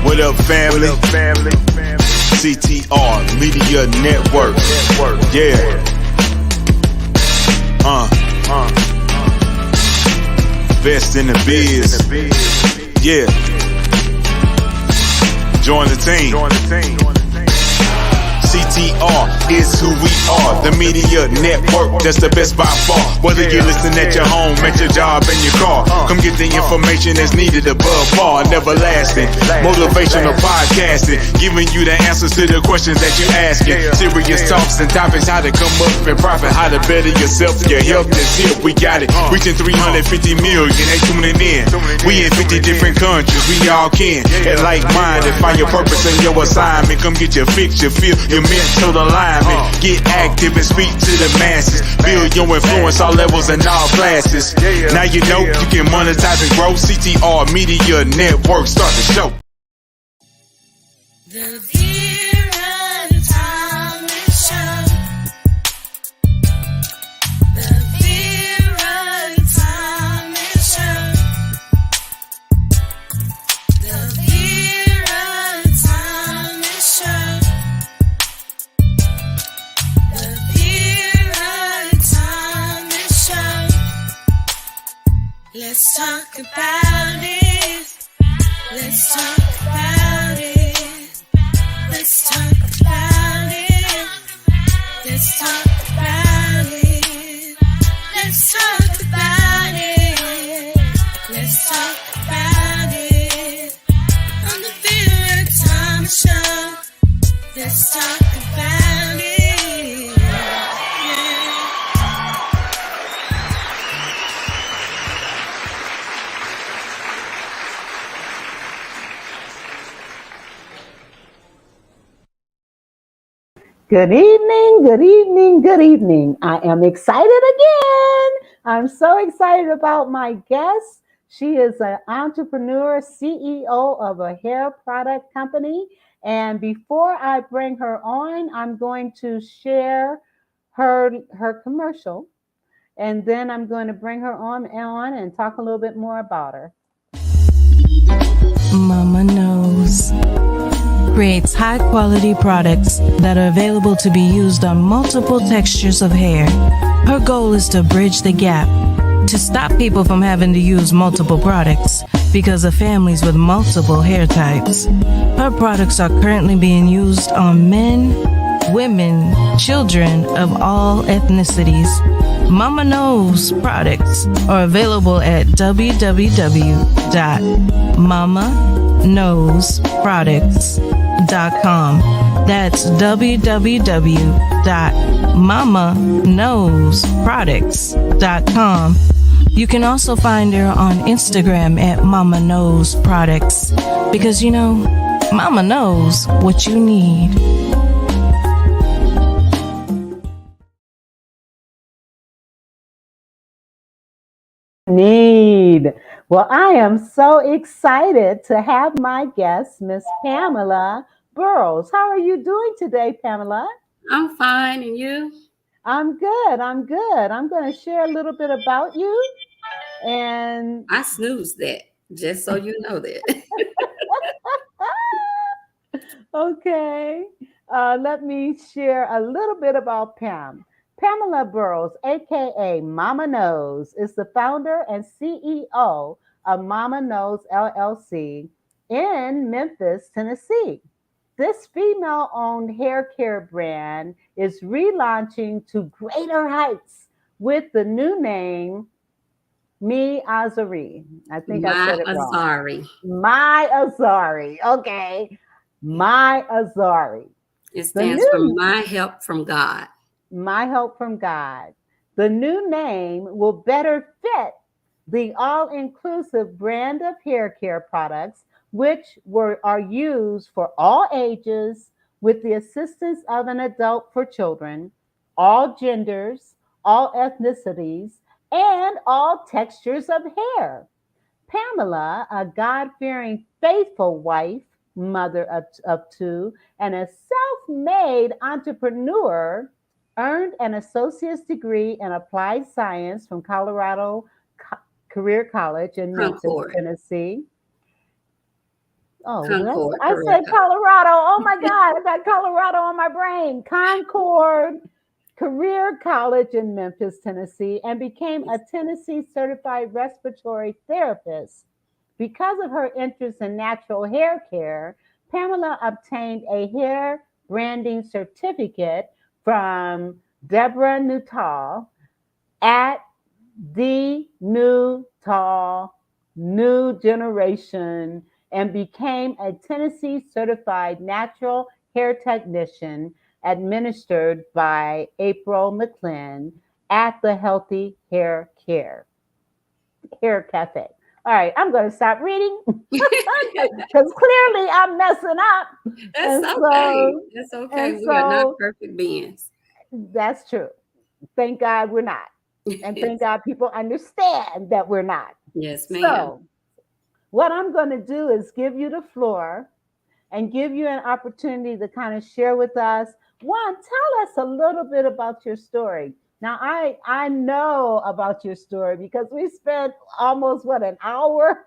What up, family? CTR Media Network. Yeah. Best in the biz. Yeah. Join the team. CTR is who we are, the media network, that's the best by far. Whether you listen at your home, at your job, in your car, come get the information that's needed above par. Never lasting, motivational podcasting, giving you the answers to the questions that you're asking. Serious talks and topics, how to come up and profit, how to better yourself. Your health is here, we got it. Reaching 350 million, they tuning in. We in 50 different countries, we all can. And like-minded, find your purpose and your assignment. Come get your fix, your feel, your mental alignment. Get active and speak to the masses. Build your influence all levels and all classes. Now you know you can monetize and grow. CTR Media Network, start the show. The Vera and Tommy Show. The Vera and Tommy Show. The Vera and Tommy Show. The Vera and Tommy Show. Let's talk about it. Let's talk about it. Let's talk about it. Let's talk about it. Let's talk about it. Let's talk about it. On the Vera and Tommy Show. Let's talk about it. Good evening, good evening, good evening. I am excited again. I'm so excited about my guest. She is an entrepreneur, CEO of a hair product company. And before I bring her on, I'm going to share her commercial. And then I'm going to bring her on and talk a little bit more about her. Mama Knows creates high-quality products that are available to be used on multiple textures of hair. Her goal is to bridge the gap to stop people from having to use multiple products because of families with multiple hair types. Her products are currently being used on men, women, children of all ethnicities. Mama Knows products are available at www.mamaknowsproducts.com. That's www.mamaknowsproducts.com. You can also find her on Instagram at Mama Knows Products because, you know, Mama knows what you need. Well, I am so excited to have my guest, Miss Pamela Burroughs. How are you doing today, Pamela? I'm fine, and you? I'm good. I'm going to share a little bit about you. And I snoozed that, just so you know that. Okay. Let me share a little bit about Pam. Pamela Burroughs, aka Mama Knows, is the founder and CEO of Mama Knows LLC in Memphis, Tennessee. This female-owned hair care brand is relaunching to greater heights with the new name Me Azari. I think I said it wrong. My Azari. Okay. My Azari. It stands for My Help from God. My Help from God. The new name will better fit the all-inclusive brand of hair care products, which are used for all ages with the assistance of an adult for children, all genders, all ethnicities, and all textures of hair. Pamela, a God-fearing, faithful wife, mother of two, and a self-made entrepreneur, earned an associate's degree in applied science from Colorado Career College in Memphis, Tennessee. Oh, Concord, I correct. said Colorado. Oh my God, I got Colorado on my brain. Concord Career College in Memphis, Tennessee, and became a Tennessee certified respiratory therapist. Because of her interest in natural hair care, Pamela obtained a hair branding certificate from Deborah Nuttall at the New Tall New Generation and became a Tennessee certified natural hair technician administered by April McClin at the Healthy Hair Cafe. All right, I'm going to stop reading because clearly I'm messing up. That's And okay. so, That's okay. and We are not so perfect beings. that's true. Thank God we're not. And thank God people understand that we're not. Yes, ma'am. So, what I'm going to do is give you the floor and give you an opportunity to kind of share with us. One, tell us a little bit about your story. Now, I know about your story because we spent almost an hour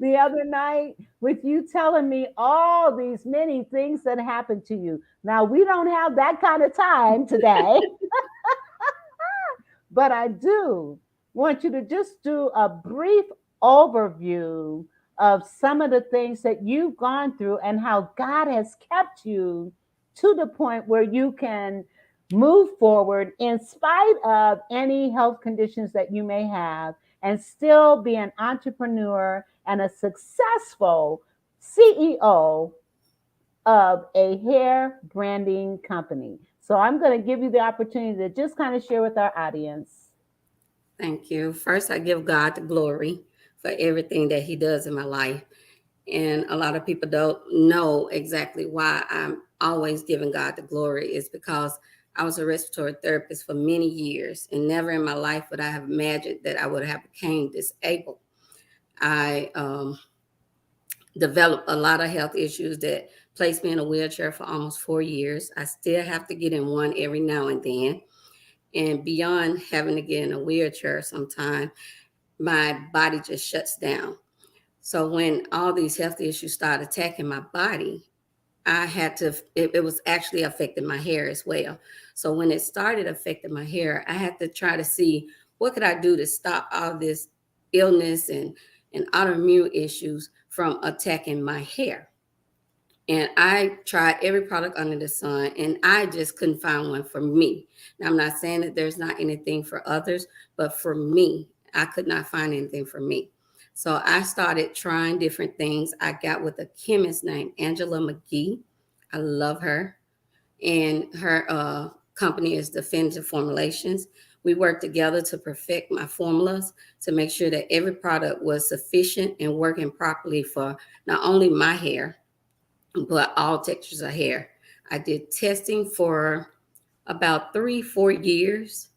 the other night with you telling me all these many things that happened to you. Now, we don't have that kind of time today, but I do want you to just do a brief overview of some of the things that you've gone through and how God has kept you to the point where you can move forward in spite of any health conditions that you may have and still be an entrepreneur and a successful CEO of a hair branding company. So I'm going to give you the opportunity to just kind of share with our audience. Thank you. First, I give God the glory for everything that He does in my life. And a lot of people don't know exactly why I'm always giving God the glory is because I was a respiratory therapist for many years, and never in my life would I have imagined that I would have become disabled. I developed a lot of health issues that placed me in a wheelchair for almost 4 years. I still have to get in one every now and then. And beyond having to get in a wheelchair sometime, my body just shuts down. So when all these health issues started attacking my body, I had to, it was actually affecting my hair as well. So when it started affecting my hair, I had to try to see what could I do to stop all this illness and autoimmune issues from attacking my hair. And I tried every product under the sun, and I just couldn't find one for me. Now, I'm not saying that there's not anything for others, but for me, I could not find anything for me. So I started trying different things. I got with a chemist named Angela McGee. I love her. And her company is Definitive Formulations. We worked together to perfect my formulas to make sure that every product was sufficient and working properly for not only my hair, but all textures of hair. I did testing for about 3-4 years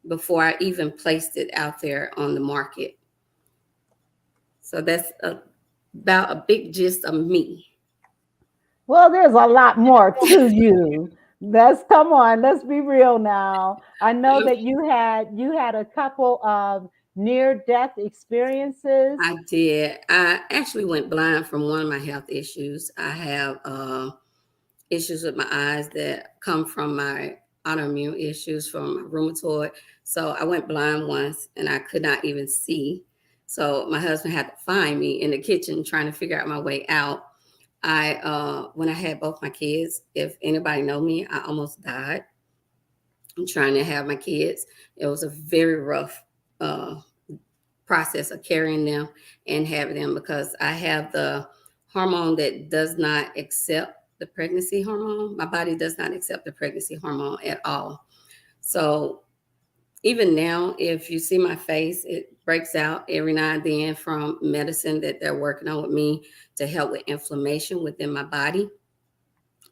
before I even placed it out there on the market. So that's about a big gist of me. Well, there's a lot more to you. Come on, let's be real now. I know that you had a couple of near death experiences. I did. I actually went blind from one of my health issues. I have issues with my eyes that come from my autoimmune issues from rheumatoid. So I went blind once and I could not even see. So my husband had to find me in the kitchen trying to figure out my way out. When I had both my kids, if anybody know me, I almost died. I'm trying to have my kids. It was a very rough process of carrying them and having them because I have the hormone that does not accept the pregnancy hormone. My body does not accept the pregnancy hormone at all. So even now, if you see my face, it breaks out every now and then from medicine that they're working on with me to help with inflammation within my body.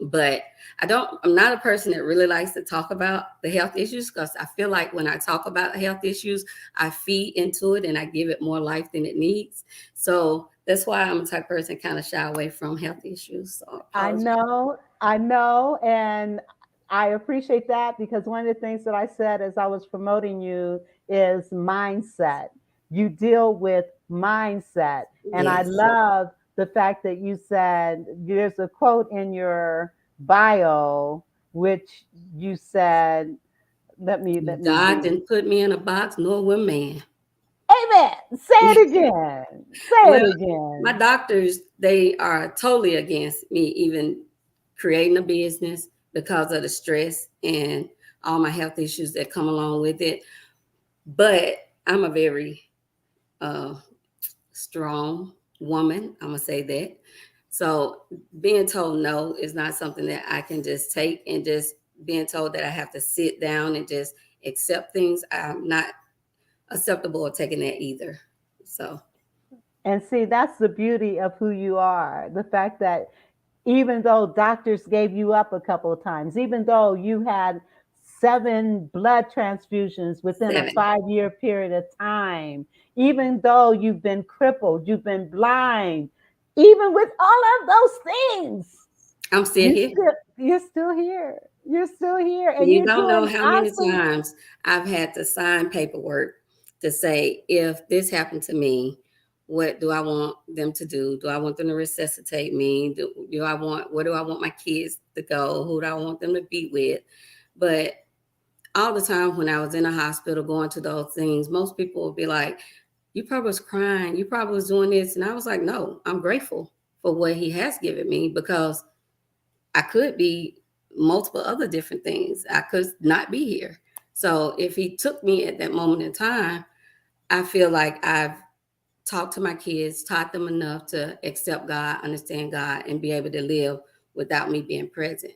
But I'm not a person that really likes to talk about the health issues because I feel like when I talk about health issues, I feed into it and I give it more life than it needs. So that's why I'm a type of person kind of shy away from health issues. So I know, and I appreciate that because one of the things that I said as I was promoting you is mindset. You deal with mindset, and I yes. love the fact that you said there's a quote in your bio which you said, let me God read. didn't put me in a box, nor will man. Amen. Say it again. Say Well, it my again. doctors, they are totally against me even creating a business because of the stress and all my health issues that come along with it. But I'm a very uh, strong woman. I'm gonna say that. So being told no is not something that I can just take, and just being told that I have to sit down and just accept things. I'm not acceptable of taking that either. So And see, that's the beauty of who you are. The fact that even though doctors gave you up a couple of times, even though you had 7 blood transfusions within a 7. 5 year period of time, even though you've been crippled, you've been blind, even with all of those things, I'm still here. you're still here. You're still here, and You you're don't know doing how many awesome. times I've had to sign paperwork to say, if this happened to me, what do I want them to do? Do I want them to resuscitate me? Where do I want my kids to go? Who do I want them to be with? But all the time when I was in a hospital going to those things, most people would be like, you probably was crying. You probably was doing this. And I was like, no, I'm grateful for what he has given me, because I could be multiple other different things. I could not be here. So if he took me at that moment in time, I feel like I've talked to my kids, taught them enough to accept God, understand God, and be able to live without me being present.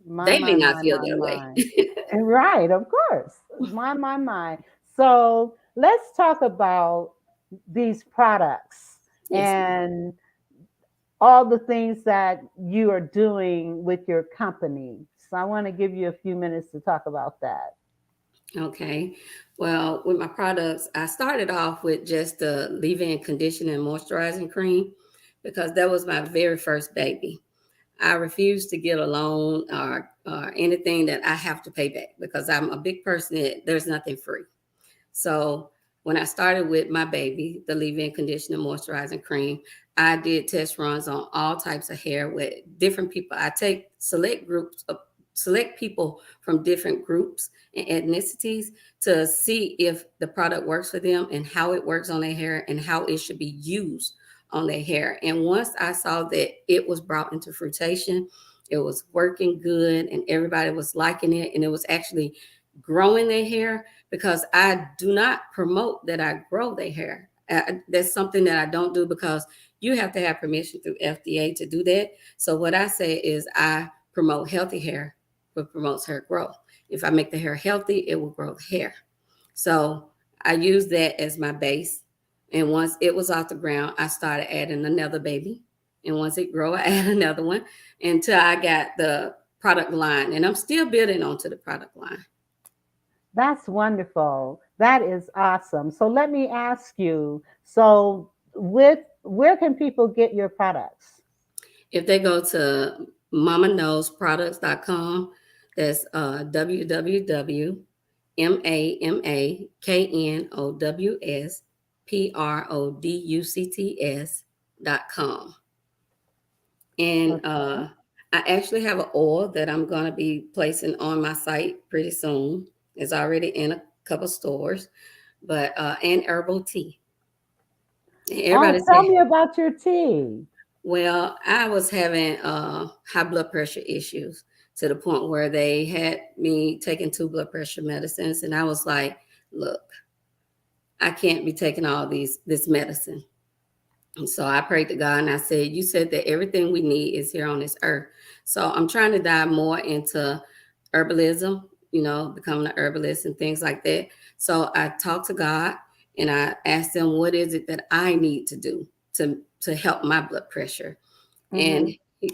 My, They may my, not my, feel my, that way. my. And right, of course. My. So let's talk about these products Yes. and all the things that you are doing with your company. So I want to give you a few minutes to talk about that. Okay. Well, with my products, I started off with just the leave-in conditioning moisturizing cream, because that was my very first baby. I refuse to get a loan or anything that I have to pay back, because I'm a big person that there's nothing free. So when I started with my baby, the leave-in conditioner moisturizing cream, I did test runs on all types of hair with different people. I take select people from different groups and ethnicities to see if the product works for them and how it works on their hair and how it should be used on their hair. And once I saw that it was brought into fruition, it was working good and everybody was liking it, and it was actually growing their hair, because I do not promote that I grow their hair. That's something that I don't do, because you have to have permission through FDA to do that. So what I say is I promote healthy hair, what promotes hair growth. If I make the hair healthy, it will grow the hair. So I use that as my base. And once it was off the ground, I started adding another baby. And once it grew, I add another one until I got the product line. And I'm still building onto the product line. That's wonderful. That is awesome. So let me ask you, so with where can people get your products? If they go to mamaknowsproducts.com, that's www.mamaknowsproducts.com. And Okay. I actually have an oil that I'm going to be placing on my site pretty soon. It's already in a couple stores, but and herbal tea. And everybody Oh, tell say, me about your tea. well, I was having high blood pressure issues to the point where they had me taking 2 blood pressure medicines, and I was like, "Look, I can't be taking all this medicine." And so I prayed to God and I said, you said that everything we need is here on this earth. So I'm trying to dive more into herbalism, becoming an herbalist and things like that. So I talked to God and I asked him, what is it that I need to do to help my blood pressure? And Hmm.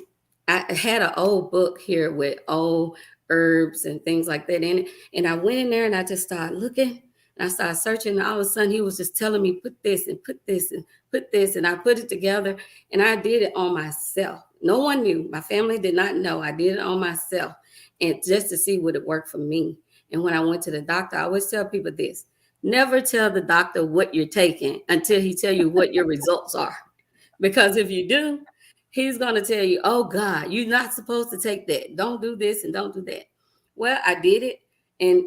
I had an old book here with old herbs and things like that in it. And I went in there and I just started looking and I started searching. And all of a sudden, he was just telling me, put this and put this and put this. And I put it together and I did it on myself. No one knew. My family did not know. I did it on myself and just to see would it work for me. And when I went to the doctor, I always tell people this: never tell the doctor what you're taking until he tell you what your results are. Because if you do, he's going to tell you, oh God, you're not supposed to take that. Don't do this and don't do that. Well, I did it. And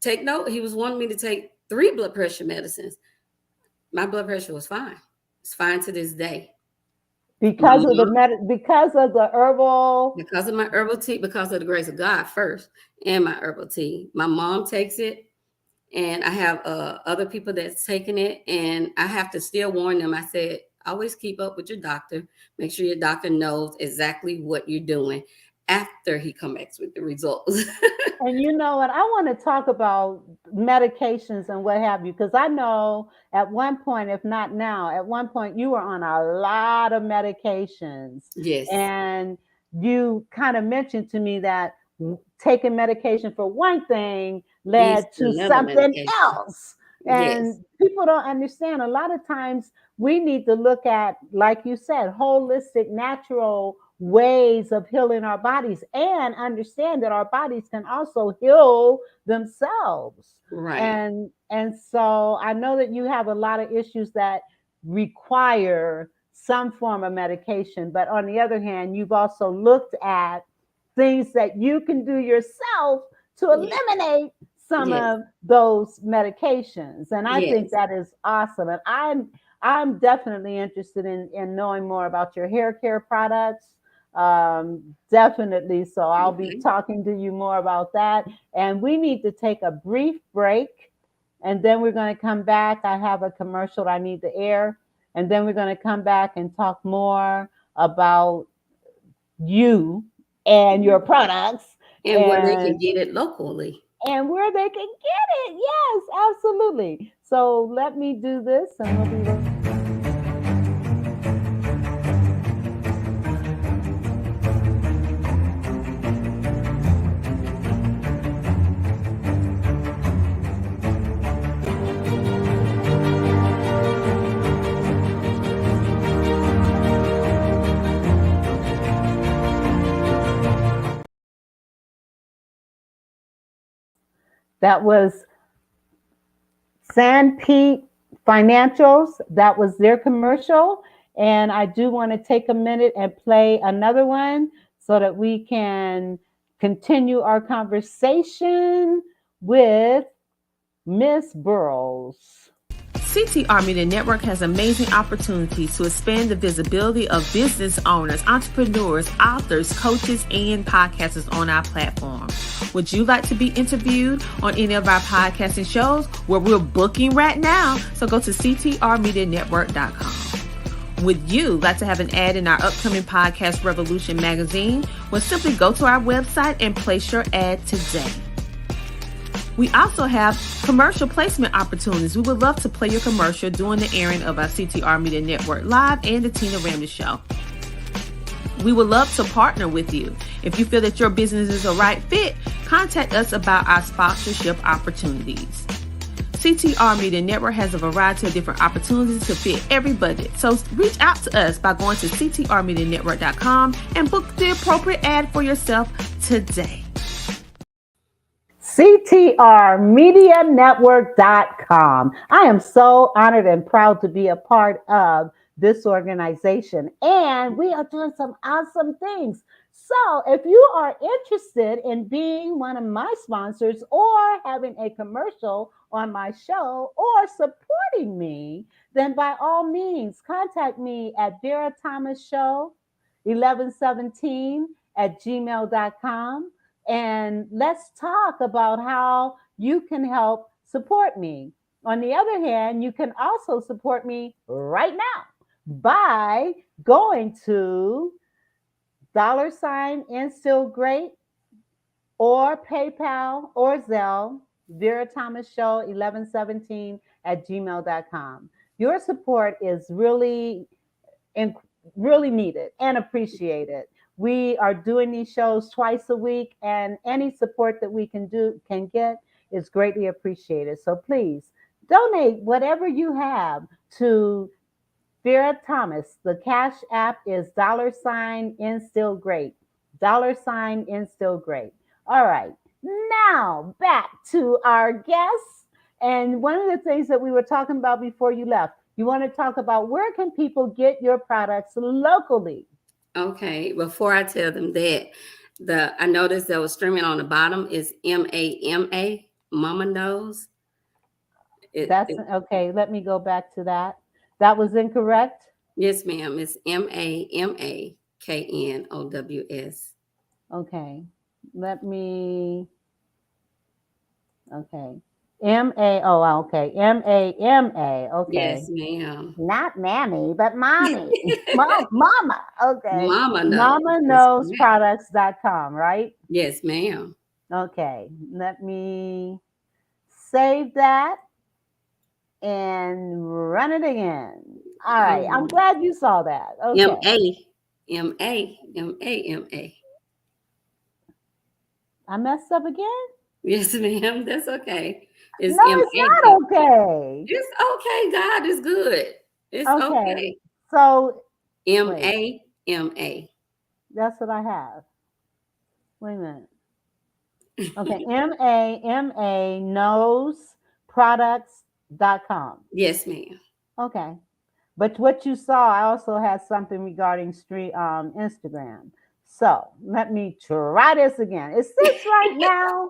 take note, he was wanting me to take 3 blood pressure medicines. My blood pressure was fine. It's fine to this day. My Because of mom, because of the herbal. because of my herbal tea, because of the grace of God first, and my herbal tea. My mom takes it, and I have other people that's taking it, and I have to still warn them. I said, always keep up with your doctor. Make sure your doctor knows exactly what you're doing after he comes back with the results. And you know what? I want to talk about medications and what have you, because I know at one point, if not now, at one point you were on a lot of medications. Yes. And you kind of mentioned to me that taking medication for one thing Leads led to to another something medication. else. Yes. And people don't understand. A lot of times we need to look at, like you said, holistic, natural ways of healing our bodies, and understand that our bodies can also heal themselves. Right. And so I know that you have a lot of issues that require some form of medication, but on the other hand, you've also looked at things that you can do yourself to Yes. eliminate some Yes. of those medications. And I think Yes. that is awesome. And I'm definitely interested in knowing more about your hair care products. Definitely. So I'll be Okay. talking to you more about that. And we need to take a brief break, and then we're going to come back. I have a commercial I need to air, and then we're going to come back and talk more about you and your products, And where they and can get it locally. where they can get it. Yes, absolutely. So let me do this, and we'll be right. That was Sand Pete Financials. That was their commercial. And I do want to take a minute and play another one so that we can continue our conversation with Miss Burroughs. CTR Media Network has amazing opportunities to expand the visibility of business owners, entrepreneurs, authors, coaches, and podcasters on our platform. Would you like to be interviewed on any of our podcasting shows? Where we're booking right now, so go to ctrmedianetwork.com. Would you like to have an ad in our upcoming Podcast Revolution magazine? Well, simply go to our website and place your ad today. We also have commercial placement opportunities. We would love to play your commercial during the airing of our CTR Media Network Live and the Tina Ramsey Show. We would love to partner with you. If you feel that your business is a right fit, contact us about our sponsorship opportunities. CTR Media Network has a variety of different opportunities to fit every budget. So reach out to us by going to ctrmedianetwork.com and book the appropriate ad for yourself today. CTRmedianetwork.com. I am so honored and proud to be a part of this organization, and we are doing some awesome things. So if you are interested in being one of my sponsors, or having a commercial on my show, or supporting me, then by all means contact me at Vera Thomas Show 1117 at gmail.com. And let's talk about how you can help support me. On the other hand, you can also support me right now by going to $and Great, or PayPal or Zelle, Vera Thomas Show 1117 at gmail.com. Your support is really needed and appreciated. We are doing these shows twice a week, and any support that we can get is greatly appreciated. So please donate whatever you have to Vera Thomas. The Cash App is $Instill Great. $Instill Great. All right. Now back to our guests. And one of the things that we were talking about before you left, You want to talk about where can people get your products locally? Okay, before I tell them that, I noticed that was streaming on the bottom is MAMA, Mama Knows. That's okay. Let me go back to that. That was incorrect. Yes, ma'am. It's MAMAKNOWS. Okay. Let me, okay. M-A, oh, okay. M-A-M-A. Okay. Yes, ma'am. Not mammy, but mommy. Mama. Okay. Mama Knows. Mama That's knows correct. products.com, right? Yes, ma'am. Okay. Let me save that and run it again. All right. I'm glad you saw that. Okay. MAMA. I messed up again? Yes, ma'am. That's okay. It's No, it's MA. not okay. It's okay. God is good. It's Okay. okay. So, wait, MAMA. that's what I have. Wait a minute. Okay. M-A-M-A knows products.com. Yes, ma'am. Okay. But what you saw, I also had something regarding Instagram. So let me try this again. Is this right now?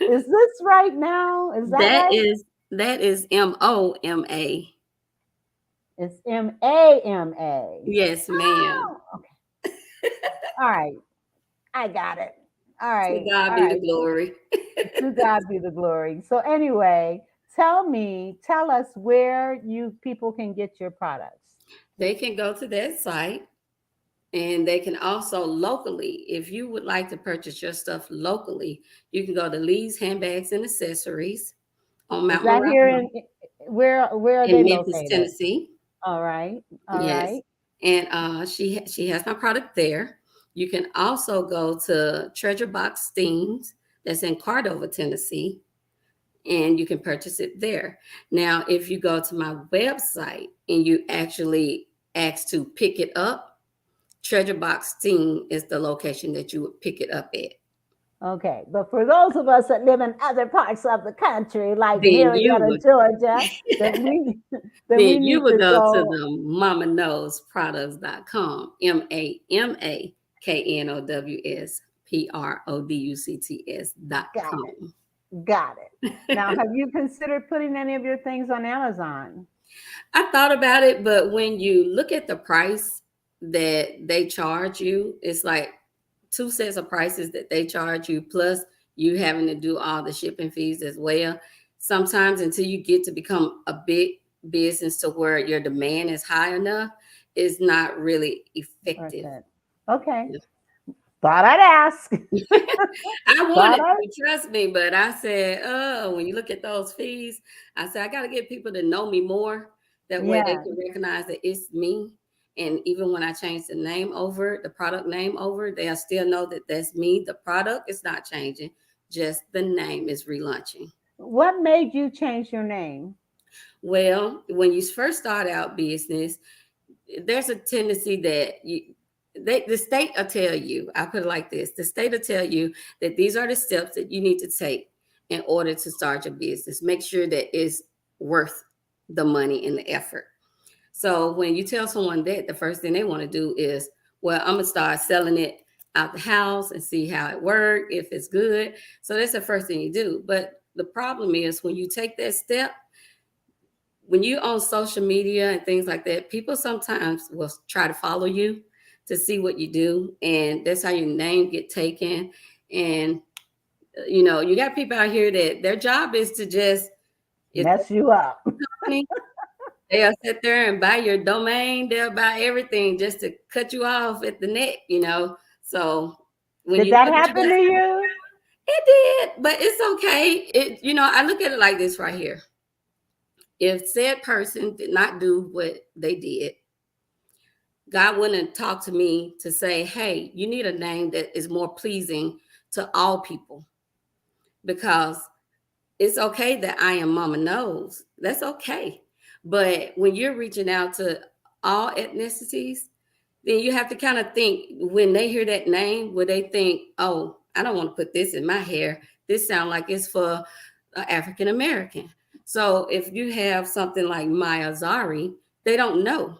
Is this right now? Is that right? That is MOMA. It's M-A-M-A. Yes, ma'am. Oh, okay. All right. I got it. All To right. God All be the right. glory. To God be the glory. So anyway, tell us where you people can get your products. They can go to that site, and they can also locally, if you would like to purchase your stuff locally, you can go to Lee's Handbags and Accessories on Is Mount that Morale here Road where are in they Memphis, located? Tennessee. All right. All Yes. right. And she has my product there. You can also go to Treasure Box Steams that's in Cordova, Tennessee, and you can purchase it there. Now, if you go to my website and you actually ask to pick it up, Treasure Box Steam is the location that you would pick it up at. Okay. But for those of us that live in other parts of the country, like Then you Marietta, would Georgia, then we then we then you need would to go to go. the mamaknowsproducts.com, Got MAMAKNOWSPRODUCTS.com. it. Got it. Now, have you considered putting any of your things on Amazon? I thought about it, but when you look at the price that they charge you, it's like two sets of prices that they charge you, plus you having to do all the shipping fees as well. Sometimes until you get to become a big business to where your demand is high enough, it's not really Worth effective. it. Okay. Thought I'd ask. I Thought wanted I. to, trust me, but I said, oh, when you look at those fees, I said, I got to get people to know me more. That way they Yeah. can recognize that it's me. And even when I change the name over, the product name over, they'll still know that that's me. The product is not changing, just the name is relaunching. What made you change your name? Well, when you first start out business, there's a tendency that the state will tell you, I put it like this, the state will tell you that these are the steps that you need to take in order to start your business. Make sure that it's worth the money and the effort. So when you tell someone that, the first thing they want to do is, well, I'm gonna start selling it out the house and see how it works, if it's good. So that's the first thing you do. But the problem is when you take that step, when you on social media and things like that, people sometimes will try to follow you to see what you do, and that's how your name get taken. And you got people out here that their job is to just, if Mess you up. company, they'll sit there and buy your domain, they'll buy everything just to cut you off at the neck. So when Did you that know that happen to you? it did, but it's okay. I look at it like this right here. If said person did not do what they did, God wouldn't talk to me to say, hey, you need a name that is more pleasing to all people, because it's okay that I am Mama Knows. That's okay. But when you're reaching out to all ethnicities, then you have to kind of think, when they hear that name, will they think, oh, I don't want to put this in my hair. This sounds like it's for African American. So if you have something like Miyazari, they don't know.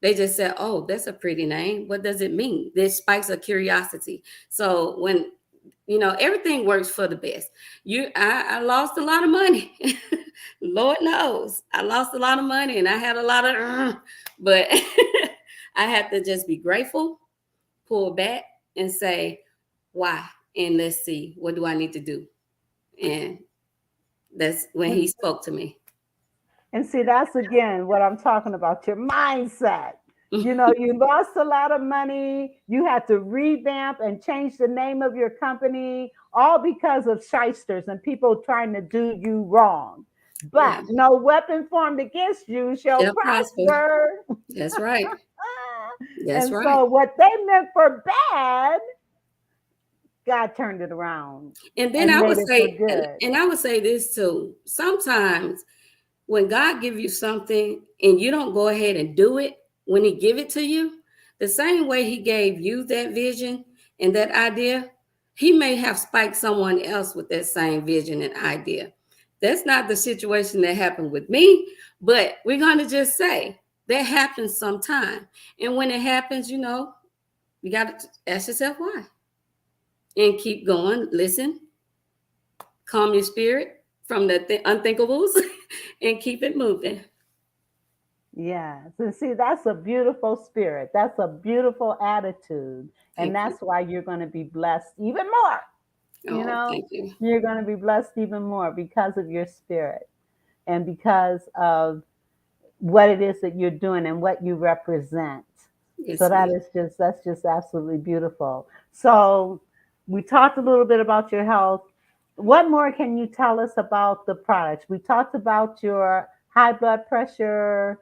They just said, "Oh, that's a pretty name. What does it mean?" This spikes a curiosity. So when everything works for the best. I lost a lot of money. Lord knows, I lost a lot of money, and I had a lot of, but I had to just be grateful, pull back, and say, "Why?" And let's see, what do I need to do? And that's when he spoke to me. And see, that's again what I'm talking about, your mindset. You know, you lost a lot of money. You had to revamp and change the name of your company, all because of shysters and people trying to do you wrong. Yeah, But no weapon formed against you shall shall prosper. prosper. That's right. That's And right. so, what they meant for bad, God turned it around And then and I made would it for say, good. and I would say this too. Sometimes when God give you something and you don't go ahead and do it when he give it to you, the same way he gave you that vision and that idea, he may have spiked someone else with that same vision and idea. That's not the situation that happened with me, but we're going to just say that happens sometime. And when it happens, you got to ask yourself why and keep going, listen, calm your spirit from the unthinkables and keep it moving. Yes. And see, that's a beautiful spirit. That's a beautiful attitude. And Thank you. that's why you're going to be blessed even more. You Oh, know, thank you. you're going to be blessed even more because of your spirit and because of what it is that you're doing and what you represent. So Yes, ma'am. that's just absolutely beautiful. So we talked a little bit about your health. What more can you tell us about the products? We talked about your high blood pressure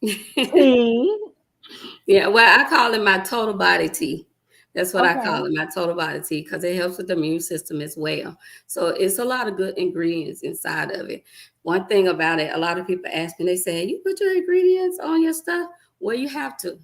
tea. Yeah, well, I call it my total body tea. That's what I Okay. call it, my total body tea, because it helps with the immune system as well. So it's a lot of good ingredients inside of it. One thing about it, a lot of people ask me, they say, "You put your ingredients on your stuff?" Well, you have to.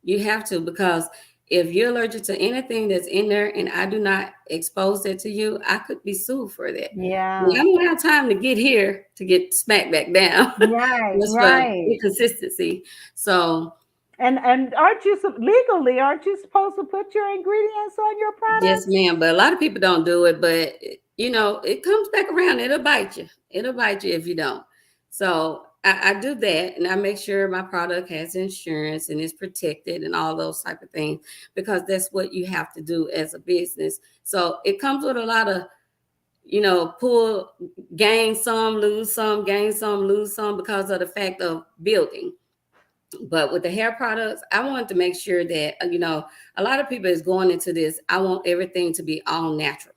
You have to, because if you're allergic to anything that's in there and I do not expose that to you, I could be sued for that. And Yeah. I don't have time to get here to get smacked back down. Right, That's for right. inconsistency. So And aren't you legally, aren't you supposed to put your ingredients on your yes, products? ma'am. But a lot of people don't do it. But it comes back around. It'll bite you. It'll bite you if you don't. So I do that, and I make sure my product has insurance and is protected and all those type of things, because that's what you have to do as a business. So it comes with a lot of pull, gain some, lose some, gain some, lose some, because of the fact of building. But with the hair products, I wanted to make sure that, a lot of people is going into this. I want everything to be all natural.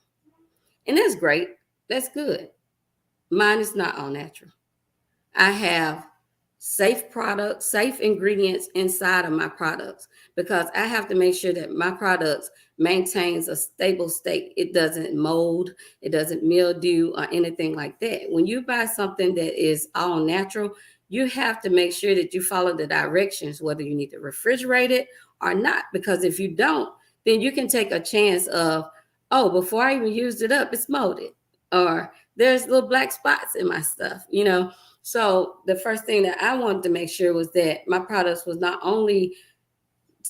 And that's great. That's good. Mine is not all natural. I have safe products, safe ingredients inside of my products, because I have to make sure that my products maintains a stable state. It doesn't mold, it doesn't mildew or anything like that. When you buy something that is all natural, you have to make sure that you follow the directions, whether you need to refrigerate it or not, because if you don't, then you can take a chance of, oh, before I even used it up, it's molded, or there's little black spots in my stuff. So the first thing that I wanted to make sure was that my products was not only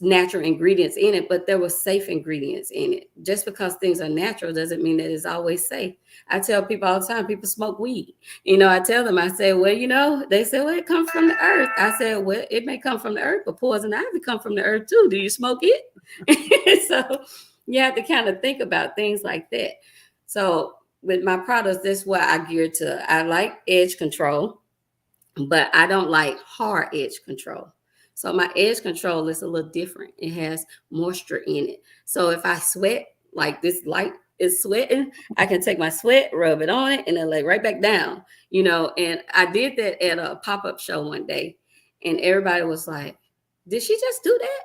natural ingredients in it, but there were safe ingredients in it. Just because things are natural doesn't mean that it's always safe. I tell people all the time, people smoke weed. I tell them, I say, well, they say, well, it comes from the earth. I said, well, it may come from the earth, but poison ivy come from the earth too. Do you smoke it? So you have to kind of think about things like that. So with my products, that's what I gear to. I like edge control, but I don't like hard edge control. So my edge control is a little different. It has moisture in it. So if I sweat, like this light is sweating, I can take my sweat, rub it on it, and then lay right back down. And I did that at a pop-up show one day, and everybody was like, did she just do that?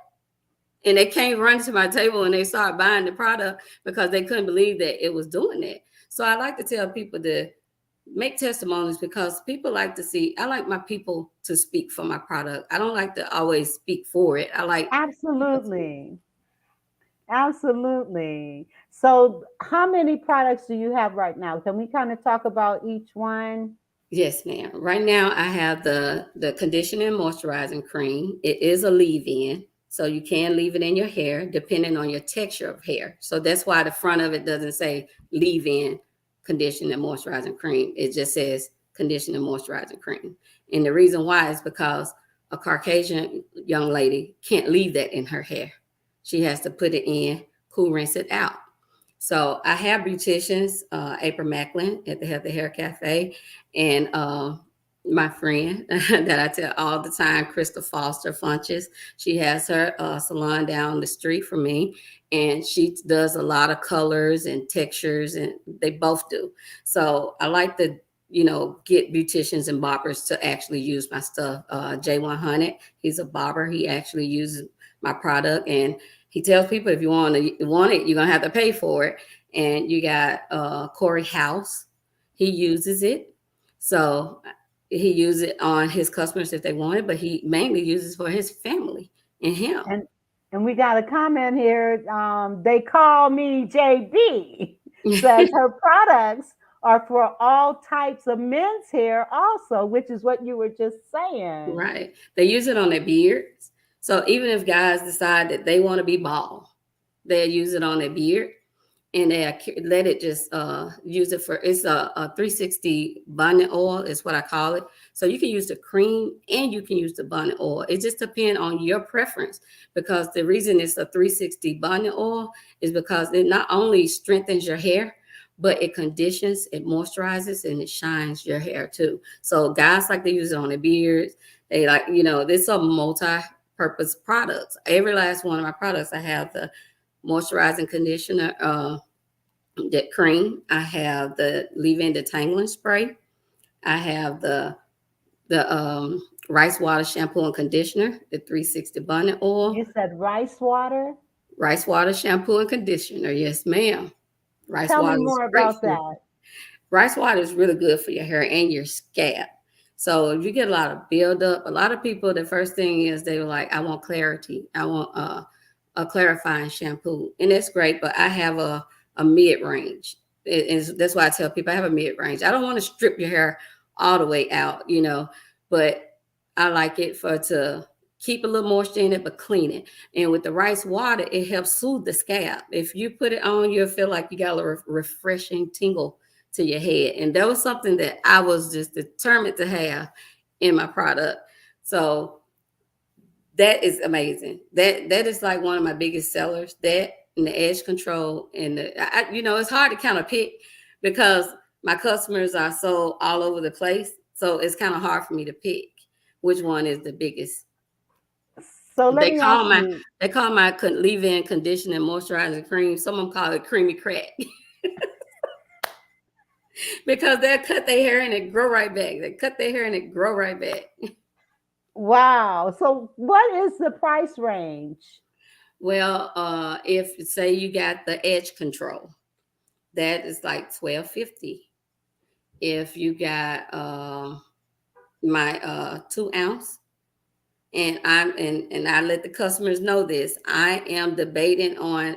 And they came running to my table and they started buying the product because they couldn't believe that it was doing that. So I like to tell people to make testimonies, because people like to see. I like my people to speak for my product. I don't like to always speak for it. I like people to. Absolutely. Absolutely. So how many products do you have right now? Can we kind of talk about each one? Yes, ma'am. Right now, I have the conditioning moisturizing cream. It is a leave-in, so you can leave it in your hair depending on your texture of hair. So that's why the front of it doesn't say leave-in conditioning moisturizing cream. It just says conditioning moisturizing cream. And the reason why is because a Caucasian young lady can't leave that in her hair. She has to put it in, cool rinse it out. So I have beauticians, April Macklin at the Healthy Hair Cafe, and my friend that I tell all the time, Crystal Foster Funches. She has her salon down the street from me, and she does a lot of colors and textures, and they both do. So I like to, get beauticians and barbers to actually use my stuff. J100, he's a barber. He actually uses my product, and he tells people if you want it, you're gonna have to pay for it. And you got Corey House. He uses it. So he uses it on his customers if they want it, but he mainly uses for his family and him. And we got a comment here. They call me JB. Says her products are for all types of men's hair also, which is what you were just saying. Right. They use it on their beards. So even if guys decide that they want to be bald, they'll use it on their beard, and they let it just use it for, it's a 360 bonding oil is what I call it. So you can use the cream and you can use the bonding oil. It just depends on your preference, because the reason it's a 360 bonding oil is because it not only strengthens your hair, but it conditions, it moisturizes, and it shines your hair too. So guys like to use it on their beards. They like, this are multi-purpose products. Every last one of my products, I have the moisturizing conditioner, that cream. I have the leave-in detangling spray. I have the rice water shampoo and conditioner, the 360 bonding oil. You said rice water? Rice water shampoo and conditioner. Yes, ma'am. Rice Tell me water is more great about for you. that. Rice water is really good for your hair and your scalp. So if you get a lot of buildup, a lot of people, the first thing is they were like, I want clarity. I want a clarifying shampoo. And that's great, but I have a mid-range. That's why I tell people I have a mid-range. I don't want to strip your hair all the way out, but I like it to keep a little moisture in it, but clean it. And with the rice water, it helps soothe the scalp. If you put it on, you'll feel like you got a refreshing tingle to your head. And that was something that I was just determined to have in my product. So that is amazing. That is like one of my biggest sellers. That and the edge control, and it's hard to kind of pick because my customers are so all over the place. So it's kind of hard for me to pick which one is the biggest. So let me ask you. They call my leave-in conditioning moisturizing cream. Some of them call it creamy crack. Because they'll cut their hair and it grow right back. They cut their hair and it grow right back. Wow. So what is the price range? Well, if say you got the edge control, that is like $12.50. If you got my 2 ounce, and I let the customers know this, I am debating on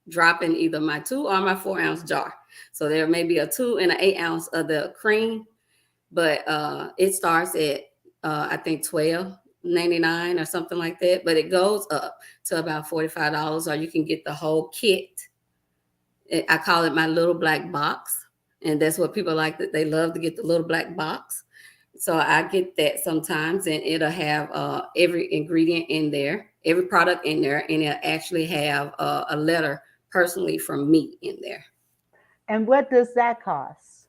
dropping either my 2 or my 4 ounce jar. So there may be a 2 and an 8 ounce of the cream, but it starts at I think $12.99 or something like that. But it goes up to about $45, or you can get the whole kit. I call it my little black box, and that's what people like. That they love to get the little black box. So I get that sometimes, and it'll have every ingredient in there, every product in there, and it'll actually have a letter personally from me in there. And what does that cost?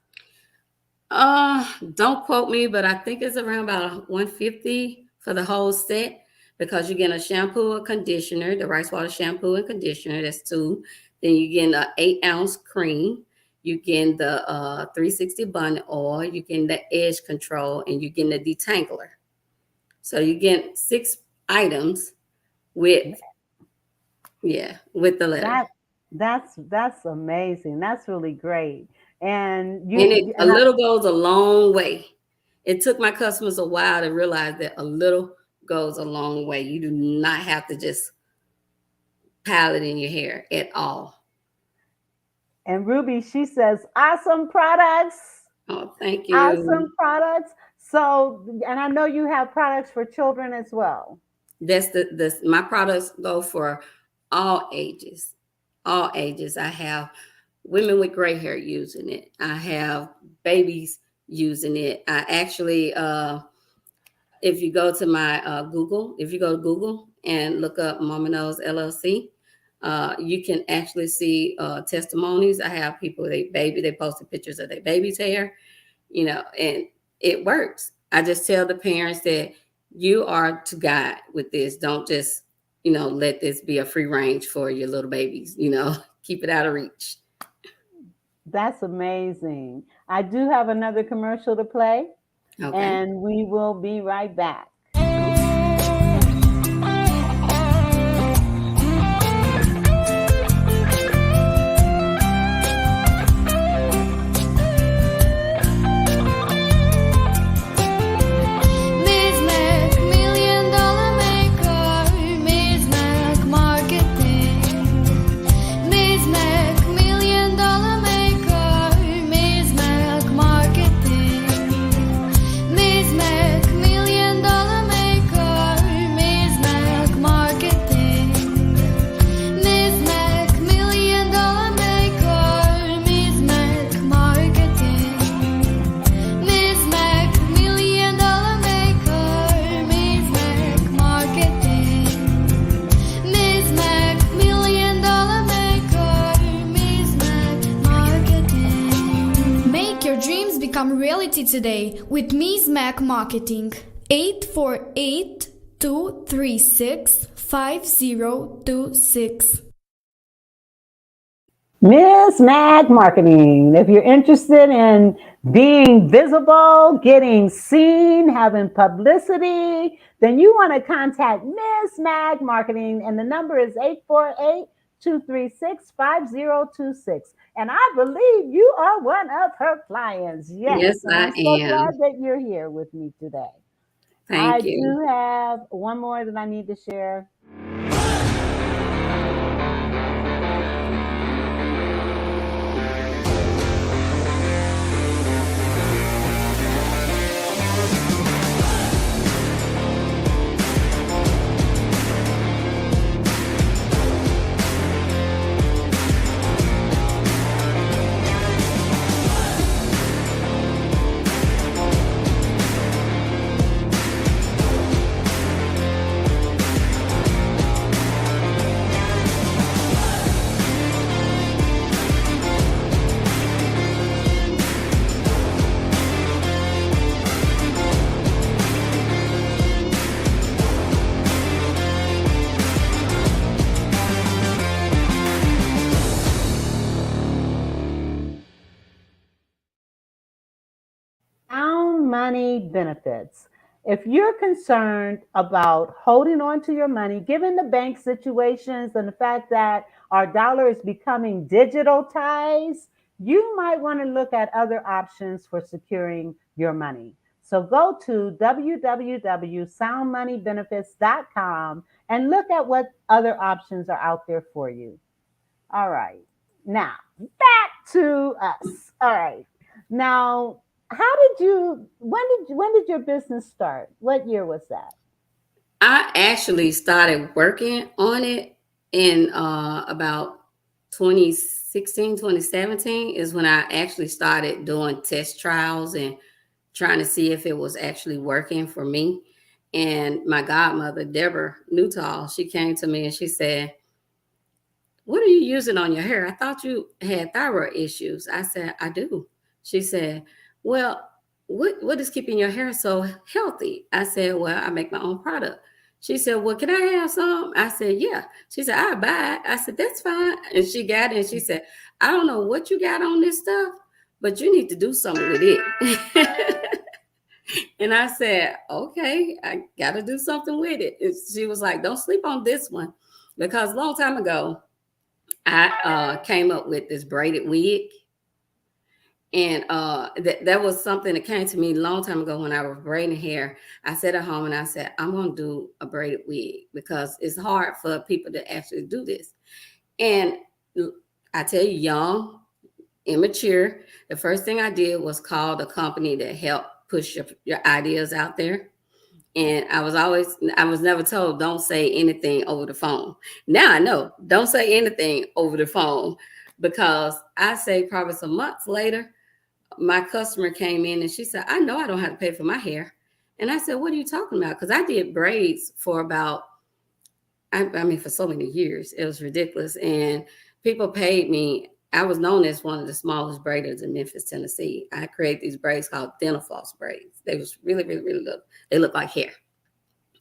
Don't quote me, but I think it's around about $150 for the whole set, because you get a shampoo, a conditioner, the rice water shampoo and conditioner, that's 2. Then you get an 8 ounce cream. You get the 360 bonding oil. You get the edge control, and you get the detangler. So you get 6 items with the letter. That's amazing. That's really great. And a little goes a long way. It took my customers a while to realize that a little goes a long way. You do not have to just pile it in your hair at all. And Ruby, she says, awesome products. Oh, thank you. Awesome products. So, and I know you have products for children as well. That's the my products go for all ages. All ages. I have women with gray hair using it. I have babies using it. I actually if you go to my Google, if you go to Google and look up Mama Knows LLC, you can actually see testimonies. I have people, they posted pictures of their baby's hair, and it works. I just tell the parents that you are to guide with this. Don't just, let this be a free range for your little babies, keep it out of reach. That's amazing. I do have another commercial to play, Okay. and we will be right back. Miss Mac, $1 million maker, Miss Mac marketing. Miss Mac, $1 million maker, Miss Mac marketing. Miss Mac, $1 million maker, Miss Mac marketing. Miss Mac, $1 million maker, Miss Mac marketing. Miss Mac, $1 million maker, Miss Mac marketing. Miss Mac, $1 million maker, Miss Mac marketing. Make your dreams become reality today with Miss Mac Marketing. 848-236-5026. Miss Mag Marketing. If you're interested in being visible, getting seen, having publicity, then you want to contact Miss Mag Marketing, and the number is 848-236-5026. And I believe you are one of her clients. Yes. Yes, And I I'm so am. glad that you're here with me today. I Thank you. do have one more that I need to share. Sound money benefits. If you're concerned about holding on to your money, given the bank situations and the fact that our dollar is becoming digitalized, you might want to look at other options for securing your money. So go to www.soundmoneybenefits.com and look at what other options are out there for you. All right. Now, back to us. All right. Now, how did you when did your business start? What year was that? I actually started working on it in about 2016, 2017 is when I actually started doing test trials and trying to see if it was actually working for me. And my godmother, Deborah Newtall, she came to me and she said, "What are you using on your hair? I thought you had thyroid issues." I said, "I do." She said, "Well, what is keeping your hair so healthy?" I said, "Well, I make my own product." She said, "Well, can I have some?" I said, "Yeah." She said, "I'll buy it." I said, "That's fine." And she got it and she said, "I don't know what you got on this stuff, but you need to do something with it." And I said, "Okay, I got to do something with it." And she was like, "Don't sleep on this one." Because a long time ago, I came up with this braided wig. And that was something that came to me a long time ago when I was braiding hair. I sat at home and I said, I'm going to do a braided wig because it's hard for people to actually do this. And I tell you, young immature. The first thing I did was call the company that helped push your ideas out there. And I was never told, don't say anything over the phone. Now I know, don't say anything over the phone, because I say probably some months later, my customer came in and she said, I know I don't have to pay for my hair. And I said, what are you talking about? Because I did braids for about, I mean, for so many years. It was ridiculous. And people paid me. I was known as one of the smallest braiders in Memphis, Tennessee. I created these braids called dental floss braids. They was really, really, really they look like hair.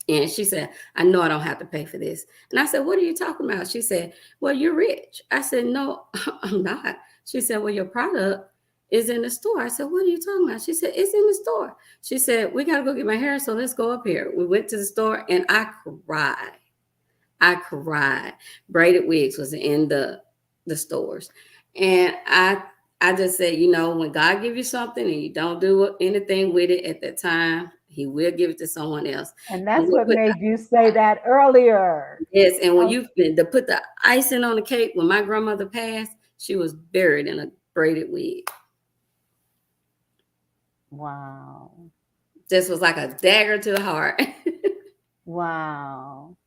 And she said, I know I don't have to pay for this. And I said, what are you talking about? She said, well, you're rich. I said, no, I'm not. She said, well, your product is in the store. I said, what are you talking about? She said, it's in the store. She said, we got to go get my hair, so let's go up here. We went to the store and I cried. I cried. Braided wigs was in the stores. And I just said, you know, when God gives you something and you don't do anything with it at that time, he will give it to someone else. And that's what made you say that earlier. Yes, and when you to put the icing on the cake, when my grandmother passed, she was buried in a braided wig. Wow. This was like a dagger to the heart. Wow.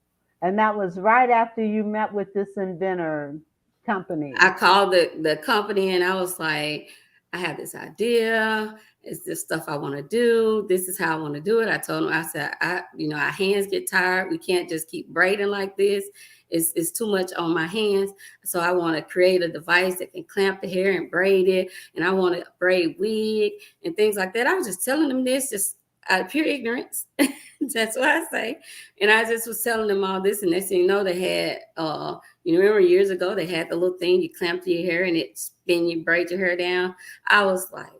And that was right after you met with this inventor company. I called the company and I was like, I have this idea. It's this stuff I want to do. This is how I want to do it. I told them, I said, our hands get tired. We can't just keep braiding like this. It's too much on my hands. So I want to create a device that can clamp the hair and braid it. And I want to braid wig and things like that. I was just telling them this just out of pure ignorance. That's what I say. And I just was telling them all this. And next thing you know, they had, you remember years ago, they had the little thing you clamp to your hair and it spin, you braid your hair down. I was like,